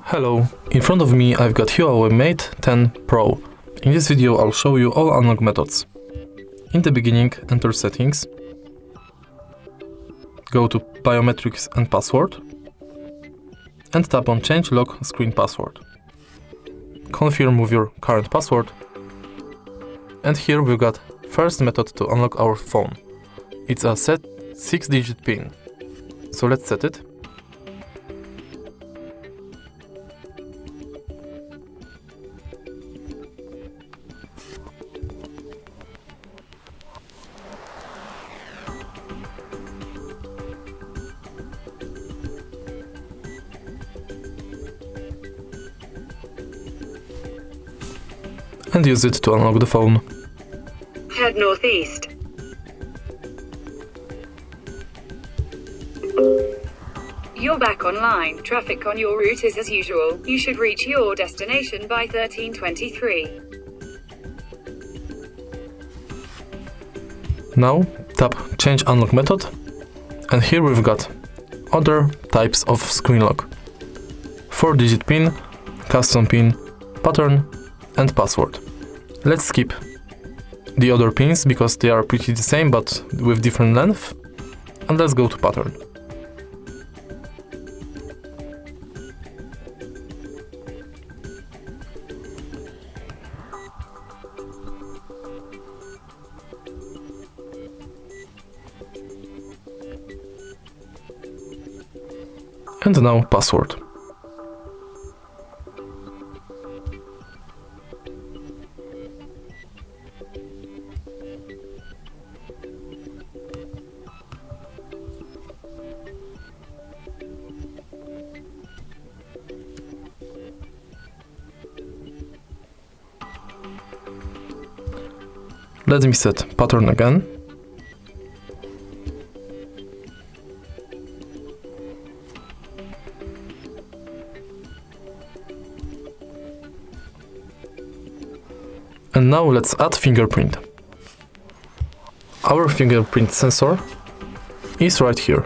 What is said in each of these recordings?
Hello, in front of me I've got Huawei Mate 10 Pro. In this video I'll show you all unlock methods. In the beginning, enter settings, go to biometrics and password, and tap on change lock screen password. Confirm with your current password, and here we've got first method to unlock our phone. It's a set 6-digit PIN, so let's set it. And use it to unlock the phone. Head northeast. You're back online. Traffic on your route is as usual. You should reach your destination by 13:23. Now tap change unlock method, and here we've got other types of screen lock: 4-digit PIN, custom PIN, pattern, and password. Let's skip the other pins because they are pretty the same but with different length, and let's go to pattern. And now password. Let me set pattern again. And now let's add fingerprint. Our fingerprint sensor is right here.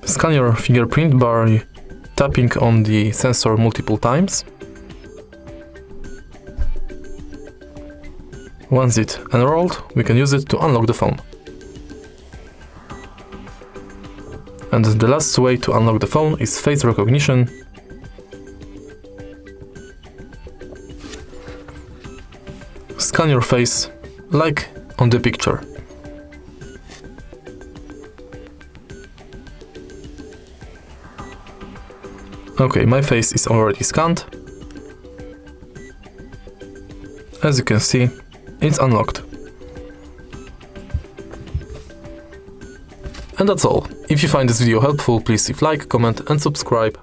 Scan your fingerprint by tapping on the sensor multiple times. Once it's enrolled, we can use it to unlock the phone. And the last way to unlock the phone is face recognition. Scan your face, like on the picture. Okay, my face is already scanned. As you can see, it's unlocked. And that's all. If you find this video helpful, please leave like, comment and subscribe.